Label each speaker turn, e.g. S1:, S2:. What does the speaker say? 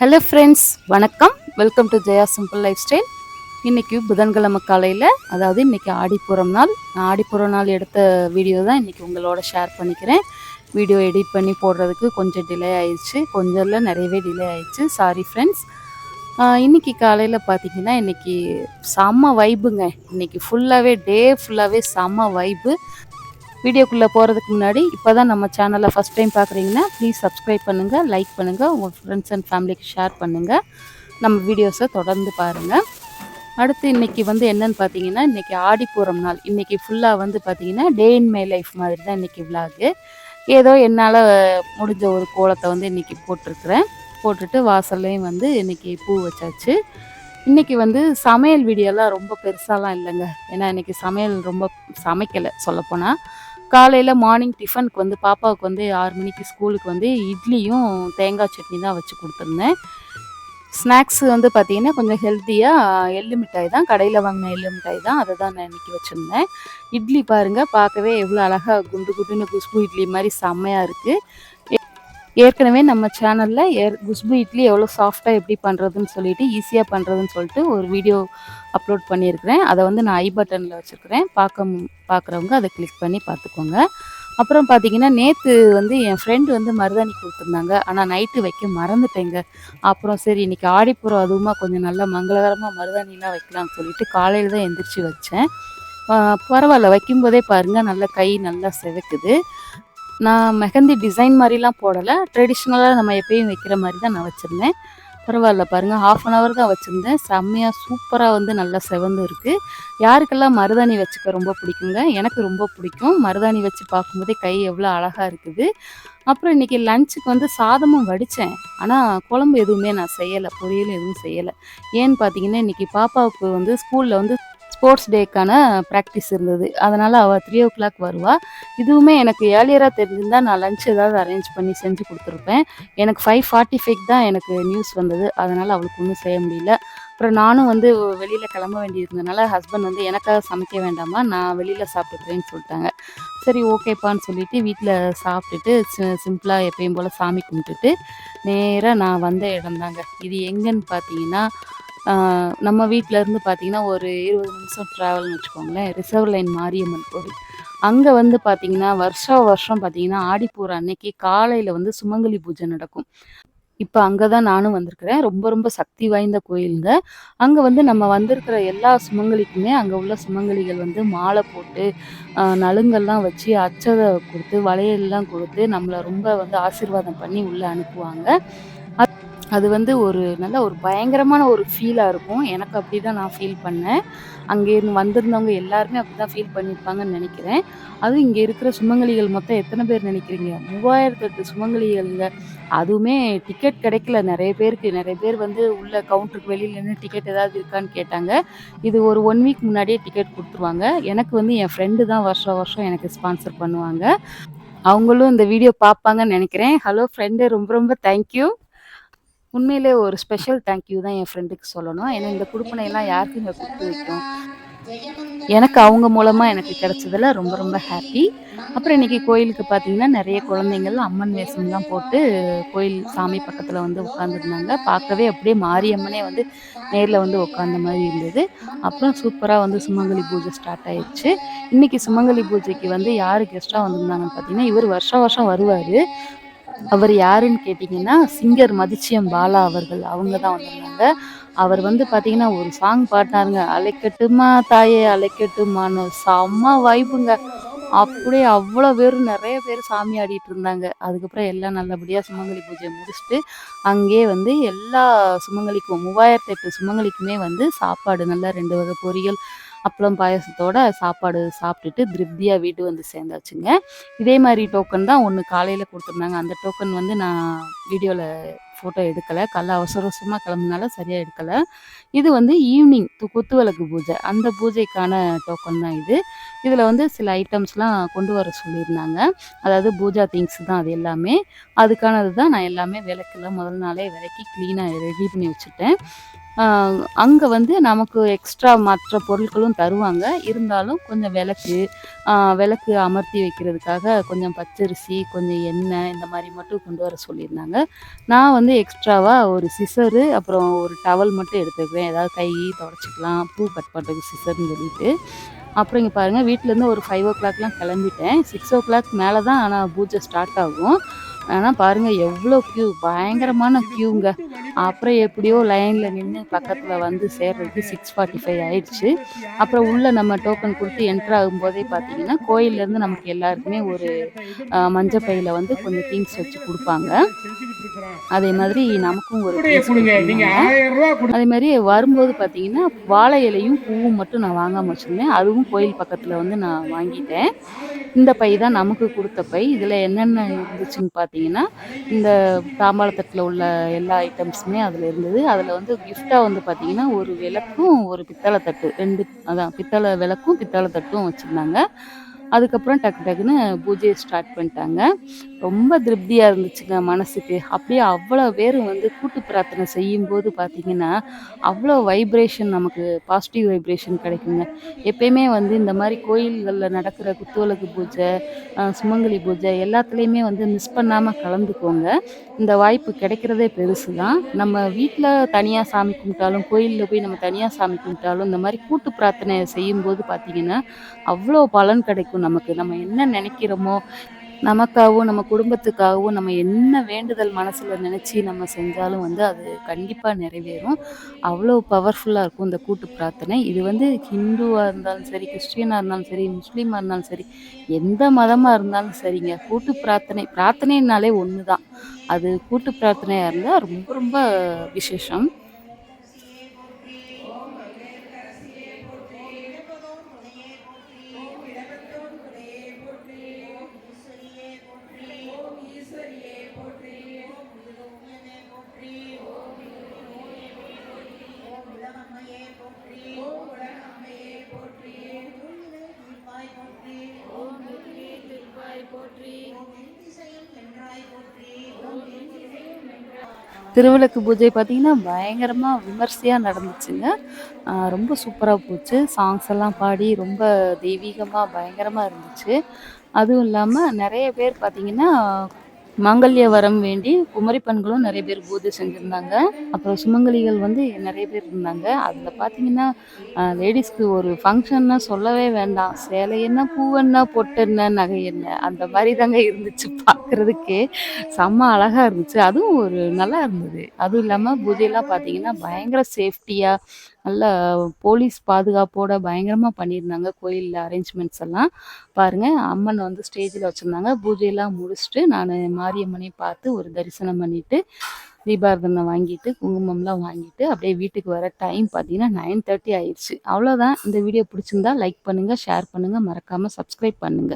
S1: Hello friends, வணக்கம். Welcome to Jaya simple life style. இன்றைக்கி புதன்கிழமை காலையில், அதாவது இன்றைக்கி ஆடிப்பூரம் நாள். நான் ஆடிப்பூரம் நாள் எடுத்த வீடியோ தான் இன்றைக்கி உங்களோட ஷேர் பண்ணிக்கிறேன். வீடியோ எடிட் பண்ணி போடுறதுக்கு கொஞ்சம் டிலே ஆயிடுச்சு, கொஞ்சம் இல்லை நிறையவே டிலே ஆயிடுச்சு. Sorry friends. இன்றைக்கி காலையில் பார்த்திங்கன்னா இன்றைக்கி செம்ம வைப்புங்க. இன்றைக்கி ஃபுல்லாகவே டே ஃபுல்லாகவே செம்ம வைப்பு. வீடியோக்குள்ளே போகிறதுக்கு முன்னாடி இப்போ தான் நம்ம சேனலை ஃபஸ்ட் டைம் பார்க்குறீங்கன்னா ப்ளீஸ் சப்ஸ்கிரைப் பண்ணுங்கள், லைக் பண்ணுங்கள், உங்கள் ஃப்ரெண்ட்ஸ் அண்ட் ஃபேமிலிக்கு ஷேர் பண்ணுங்கள். நம்ம வீடியோஸை தொடர்ந்து பாருங்கள். அடுத்து இன்றைக்கி என்னென்னு பார்த்தீங்கன்னா, இன்றைக்கி ஆடிப்பூரம் நாள். இன்றைக்கி ஃபுல்லாக பார்த்தீங்கன்னா டே இன் மை லைஃப் மாதிரி தான் இன்றைக்கி விலாகு. ஏதோ என்னால் முடிஞ்ச ஒரு கோலத்தை இன்றைக்கி போட்டிருக்கிறேன். போட்டுட்டு வாசல்லையும் இன்றைக்கி பூ வச்சாச்சு. இன்றைக்கி சமையல் வீடியோலாம் ரொம்ப பெருசாலாம் இல்லைங்க. ஏன்னா இன்றைக்கி சமையல் ரொம்ப சமைக்கலை சொல்லப்போனால். காலையில் மார்னிங் டிஃபனுக்கு பாப்பாவுக்கு 6 மணிக்கு ஸ்கூலுக்கு இட்லியும் தேங்காய் சட்னி தான் வச்சு கொடுத்துருந்தேன். ஸ்நாக்ஸ் பார்த்திங்கன்னா கொஞ்சம் ஹெல்த்தியாக எள்ளு மிட்டாய் தான், கடையில் வாங்கின எள்ளு மிட்டாய் தான், அதை தான் நான் இன்றைக்கி வச்சுருந்தேன். இட்லி பாருங்கள், பார்க்கவே எவ்வளோ அழகாக குண்டு குண்டுன்னு குஷ்பு இட்லி மாதிரி செம்மையாக இருக்குது. ஏற்கனவே நம்ம சேனலில் குஷ்பு இட்லி எவ்வளோ சாஃப்டாக எப்படி பண்ணுறதுன்னு சொல்லிட்டு ஈஸியாக பண்ணுறதுன்னு சொல்லிட்டு ஒரு வீடியோ அப்லோட் பண்ணியிருக்கிறேன். அதை நான் ஐ பட்டனில் வச்சுருக்கிறேன். பார்க்குறவங்க அதை கிளிக் பண்ணி பார்த்துக்கோங்க. அப்புறம் பார்த்தீங்கன்னா நேற்று என் ஃப்ரெண்டு மருதாணி கொடுத்துருந்தாங்க. ஆனால் நைட்டு வைக்க மறந்துட்டேங்க. அப்புறம் சரி இன்றைக்கி ஆடிப்பூரம் அதுவுமா கொஞ்சம் நல்லா மங்களகரமாக மருதாணிலாம் வைக்கலாம்னு சொல்லிட்டு காலையில் தான் எந்திரிச்சு வச்சேன். பரவாயில்ல, வைக்கும்போதே பாருங்கள் நல்லா கை நல்லா செவக்குது. நான் மெஹந்தி டிசைன் மாதிரிலாம் போடலை, ட்ரெடிஷ்னலாக நம்ம எப்பயும் வைக்கிற மாதிரி தான் நான் வச்சுருந்தேன். பரவாயில்ல பாருங்கள், 1/2 hour தான் வச்சுருந்தேன். செம்மையாக சூப்பராக நல்லா செவந்து இருக்குது. யாருக்கெல்லாம் மருதாணி வச்சுக்க ரொம்ப பிடிக்குங்க, எனக்கு ரொம்ப பிடிக்கும். மருதாணி வச்சு பார்க்கும்போதே கை எவ்வளோ அழகாக இருக்குது. அப்புறம் இன்றைக்கி லஞ்சுக்கு சாதமும் வடித்தேன். ஆனால் குழம்பு எதுவுமே நான் செய்யலை, பொரியல் எதுவும் செய்யலை. ஏன்னு பார்த்தீங்கன்னா இன்றைக்கி பாப்பாவுக்கு ஸ்கூலில் ஸ்போர்ட்ஸ் டேக்கான ப்ராக்டிஸ் இருந்தது. அதனால் அவள் 3 o'clock வருவாள். இதுவுமே எனக்கு ஏர்லியராக தெரிஞ்சிருந்தால் நான் லஞ்ச் ஏதாவது அரேஞ்ச் பண்ணி செஞ்சு கொடுத்துருப்பேன். எனக்கு 5:45 தான் எனக்கு நியூஸ் வந்தது. அதனால் அவளுக்கு ஒன்றும் செய்ய முடியல. அப்புறம் நானும் வெளியில் கிளம்ப வேண்டியிருந்ததுனால ஹஸ்பண்ட் எனக்காக சமைக்க வேண்டாமா, நான் வெளியில் சாப்பிட்டுக்கிறேன்னு சொல்லிட்டாங்க. சரி ஓகேப்பான்னு சொல்லிவிட்டு வீட்டில் சாப்பிட்டுட்டு சிம்பிளாக எப்பயும் போல் சாமி கும்பிட்டுட்டு நேராக நான் வந்த இடம்தாங்க. இது எங்கேன்னு பார்த்தீங்கன்னா, நம்ம வீட்டிலேருந்து பார்த்தீங்கன்னா ஒரு 20 நிமிஷம் ட்ராவல்னு வச்சுக்கோங்களேன். ரிசர்வ் லைன் மாரியம்மன் கோவில். அங்கே பார்த்தீங்கன்னா வருஷம் பார்த்தீங்கன்னா ஆடிப்பூரம் அன்னைக்கு காலையில் சுமங்கலி பூஜை நடக்கும். இப்போ அங்கே தான் நானும் வந்திருக்கிறேன். ரொம்ப ரொம்ப சக்தி வாய்ந்த கோயிலுங்க. அங்கே நம்ம வந்திருக்கிற எல்லா சுமங்கலிக்குமே அங்கே உள்ள சுமங்கலிகள் மாலை போட்டு நலுங்கெல்லாம் வச்சு அச்சதை கொடுத்து வளையல்லாம் கொடுத்து நம்மளை ரொம்ப ஆசீர்வாதம் பண்ணி உள்ளே அனுப்புவாங்க. அது ஒரு நல்ல ஒரு பயங்கரமான ஒரு ஃபீலாக இருக்கும். எனக்கு அப்படி தான் நான் ஃபீல் பண்ணேன். அங்கேருந்து வந்திருந்தவங்க எல்லாருமே அப்படி தான் ஃபீல் பண்ணியிருப்பாங்கன்னு நினைக்கிறேன். அதுவும் இங்கே இருக்கிற சுமங்கலிகள் மொத்தம் எத்தனை பேர் நினைக்கிறீங்க? 3008 சுமங்கலிகள்ங்க. அதுவுமே டிக்கெட் கிடைக்கல நிறைய பேருக்கு. நிறைய பேர் உள்ள கவுண்டருக்கு வெளியில் நின்று டிக்கெட் ஏதாவது இருக்கான்னு கேட்டாங்க. இது ஒரு 1 வீக் முன்னாடியே டிக்கெட் கொடுத்துருவாங்க. எனக்கு என் ஃப்ரெண்டு தான் வருஷம் எனக்கு ஸ்பான்சர் பண்ணுவாங்க. அவங்களும் இந்த வீடியோ பார்ப்பாங்கன்னு நினைக்கிறேன். ஹலோ ஃப்ரெண்டு, ரொம்ப ரொம்ப தேங்க்யூ. உண்மையிலே ஒரு ஸ்பெஷல் தேங்க்யூ தான் என் ஃப்ரெண்டுக்கு சொல்லணும். ஏன்னா இந்த குடுப்பனையெல்லாம் யாருக்குங்க கொடுத்து வைக்கும். எனக்கு அவங்க மூலமாக எனக்கு கிடைச்சதில் ரொம்ப ரொம்ப ஹாப்பி. அப்புறம் இன்றைக்கி கோயிலுக்கு பார்த்தீங்கன்னா நிறைய குழந்தைங்கள் அம்மன் வேஷம்லாம் போட்டு கோயில் சாமி பக்கத்தில் உட்காந்துருந்தாங்க. பார்க்கவே அப்படியே மாரியம்மனே நேரில் உட்காந்த மாதிரி இருந்தது. அப்புறம் சூப்பராக சுமங்கலி பூஜை ஸ்டார்ட் ஆயிடுச்சு. இன்றைக்கி சுமங்கலி பூஜைக்கு யார் கெஸ்ட்டாக வந்திருந்தாங்கன்னு பார்த்தீங்கன்னா, இவர் வருஷம் வருவார். அவர் யாருன்னு கேட்டிங்கன்னா, சிங்கர் மதிச்சியம் பாலா அவர்கள். அவங்க தான் வந்திருந்தாங்க. அவர் பார்த்தீங்கன்னா ஒரு சாங் பாடினாருங்க. அலைக்கட்டுமா தாயே அலைக்கட்டுமான்னு, செம்ம வைப்புங்க. அப்படியே அவ்வளோ பேர், நிறைய பேர் சாமி ஆடிட்டு இருந்தாங்க. அதுக்கப்புறம் எல்லாம் நல்லபடியாக சுமங்கலி பூஜையை முடிச்சுட்டு அங்கேயே எல்லா சுமங்கலிக்கும் 3008 சுமங்கலிக்குமே சாப்பாடு நல்லா 2 வகை பொரியல், அப்பளம், பாயசத்தோட சாப்பாடு சாப்பிட்டுட்டு திருப்தியாக வீட்டு சேர்ந்தாச்சுங்க. இதே மாதிரி டோக்கன் தான் ஒன்று காலையில் கொடுத்துருந்தாங்க. அந்த டோக்கன் நான் வீடியோவில் ஃபோட்டோ எடுக்கலை. காலைல அவசர அவசரமாக கிளம்புனால சரியாக எடுக்கலை. இது ஈவினிங் குத்து விளக்கு பூஜை, அந்த பூஜைக்கான டோக்கன் தான் இது. இதில் சில ஐட்டம்ஸ்லாம் கொண்டு வர சொல்லியிருந்தாங்க. அதாவது பூஜா திங்ஸ் தான் அது எல்லாமே. அதுக்கானது தான் நான் எல்லாமே விளக்கெல்லாம் முதல் நாளே விளக்கி க்ளீனாக ரெடி பண்ணி வச்சுட்டேன். அங்கே வந்து நமக்கு எக்ஸ்ட்ரா மற்ற பொருட்களும் தருவாங்க. இருந்தாலும் கொஞ்சம் விளக்கு அமர்த்தி வைக்கிறதுக்காக கொஞ்சம் பச்சரிசி, கொஞ்சம் எண்ணெய் இந்த மாரி மட்டும் கொண்டு வர சொல்லியிருந்தாங்க. நான் வந்து எக்ஸ்ட்ராவா ஒரு சிசரு, அப்புறம் ஒரு டவல் மட்டும் எடுத்துக்குவேன். ஏதாவது கை துடைச்சிக்கலாம், பூ கட் பண்ணுறதுக்கு சிசர்ன்னு சொல்லிட்டு. அப்புறம் இங்கே பாருங்கள், வீட்டிலேருந்து ஒரு 5:00லாம் கிளம்பிட்டேன். 6:00 மேலே தான் ஆனால் பூஜை ஸ்டார்ட் ஆகும். ஆனா பாருங்க எவ்வளோ கியூ! பயங்கரமான கியூங்க. அப்புறம் எப்படியோ லைன்ல நின்னு பக்கத்துல வந்து சேர்றதுக்கு 6:45 ஆயிடுச்சு. அப்புறம் உள்ள நம்ம டோக்கன் குடுத்து என்டர் ஆகும்போதே பார்த்தீங்கன்னா, கோயில்லேருந்து நமக்கு எல்லாருக்குமே ஒரு மஞ்ச பையில வந்து கொஞ்சம் திங்ஸ் வச்சு குடுப்பாங்க. அதே மாதிரி நமக்கும் ஒரு திங்ஸ் குடுத்துருந்தாங்க. அதே மாரி வரும்போது பார்த்தீங்கன்னா, வாழை இலையும், பூவும் மட்டும் நான் வாங்காம வச்சிருந்தேன். அதுவும் கோயில் பக்கத்துல வந்து நான் வாங்கிட்டேன். இந்த பை தான் நமக்கு குடுத்த பை. இதுல என்னென்ன இருந்துச்சுன்னு பார்த்தீங்கன்னா, இந்த தாம்பாள தட்டுல உள்ள எல்லா ஐட்டம்ஸுமே அதுல இருந்தது. அதுல வந்து கிஃப்ட்டா வந்து பார்த்தீங்கன்னா, ஒரு விளக்கும், ஒரு பித்தள தட்டு 2 அதான் பித்தள விளக்கும், பித்தள தட்டும் வச்சிருந்தாங்க. அதுக்கப்புறம் டக்கு டக்குன்னு பூஜைய ஸ்டார்ட் பண்ணிட்டாங்க. ரொம்ப திருப்தியா இருந்துச்சுங்க மனசுக்கு. அப்படியே அவ்வளோ பேரும் வந்து கூட்டு பிரார்த்தனை செய்யும்போது பார்த்தீங்கன்னா, அவ்வளோ வைப்ரேஷன் நமக்கு பாசிட்டிவ் வைப்ரேஷன் கிடைக்குங்க. எப்பயுமே வந்து இந்த மாரி கோயில்கள்ல நடக்கிற குத்துவிளக்கு பூஜை, சுமங்கலி பூஜை எல்லாத்துலயுமே வந்து மிஸ் பண்ணாம கலந்துக்கோங்க. இந்த வாய்ப்பு கிடைக்கிறதே பெருசு தான். நம்ம வீட்ல தனியா சாமி கும்பிட்டாலும், கோயில்ல போய் நம்ம தனியா சாமி கும்பிட்டாலும், இந்த மாரி கூட்டு பிரார்த்தனை செய்யும்போது பார்த்தீங்கன்னா, அவ்வளோ பலன் கிடைக்கும் நமக்கு. நம்ம என்ன நினைக்கிறோமோ, நமக்காகவும், நம்ம குடும்பத்துக்காகவும் நம்ம என்ன வேண்டுதல் மனசுல நினைச்சு நம்ம செஞ்சாலும் வந்து அது கண்டிப்பா நிறைவேறும். அவ்வளோ பவர்ஃபுல்லா இருக்கும் இந்த கூட்டு பிரார்த்தனை. இது வந்து ஹிந்துவா இருந்தாலும் சரி, கிறிஸ்டியனா இருந்தாலும் சரி, முஸ்லீமா இருந்தாலும் சரி, எந்த மதமா இருந்தாலும் சரிங்க. கூட்டு பிரார்த்தனைனாலே ஒண்ணு தான். அது கூட்டு பிரார்த்தனையா இருந்தா ரொம்ப ரொம்ப விசேஷம். திருவிளக்கு பூஜை பார்த்தீங்கன்னா, பயங்கரமா விமர்சையா நடந்துச்சுங்க. ரொம்ப சூப்பரா போச்சு. சாங்ஸ் எல்லாம் பாடி ரொம்ப தெய்வீகமா பயங்கரமா இருந்துச்சு. அதுவும் இல்லாம நெறைய பேர் பார்த்தீங்கன்னா, மாங்கல்ய வரம் வேண்டி குமரி பெண்களும் நெறைய பேர் பூஜை செஞ்சிருந்தாங்க. அப்புறம் சுமங்கலிகள் வந்து நெறைய பேர் இருந்தாங்க. அதில பார்த்தீங்கன்னா, லேடீஸ்க்கு ஒரு ஃபங்ஷன்னா சொல்லவே வேண்டாம். சேலை என்ன, பூ என்ன, பொட்டு என்ன, நகை என்ன அந்த மாரி தாங்க இருந்துச்சு பார்க்குறதுக்கே. செம்ம அழகா இருந்துச்சு. அதுவும் ஒரு நல்லா இருந்தது. அதுவும் இல்லாம பூஜைலாம் பார்த்தீங்கன்னா, பயங்கர சேஃப்டியா நல்ல போலீஸ் பாதுகாப்போட பயங்கரமா பண்ணியிருந்தாங்க கோயில்ல அரேஞ்ச்மெண்ட்ஸ் எல்லாம். பாருங்க அம்மன் வந்து ஸ்டேஜில வச்சிருந்தாங்க. பூஜையெல்லாம் முடிச்சுட்டு நானு மாரியம்மனையும் பார்த்து ஒரு தரிசனம் பண்ணிட்டு, தீபாராதனை வாங்கிட்டு, குங்குமம்லாம் வாங்கிட்டு, அப்படியே வீட்டுக்கு வர டைம் பார்த்தீங்கன்னா 9:30 ஆயிருச்சு. அவ்வளோதான். இந்த வீடியோ பிடிச்சிருந்தா லைக் பண்ணுங்க, ஷேர் பண்ணுங்க, மறக்காம சப்ஸ்கிரைப் பண்ணுங்க.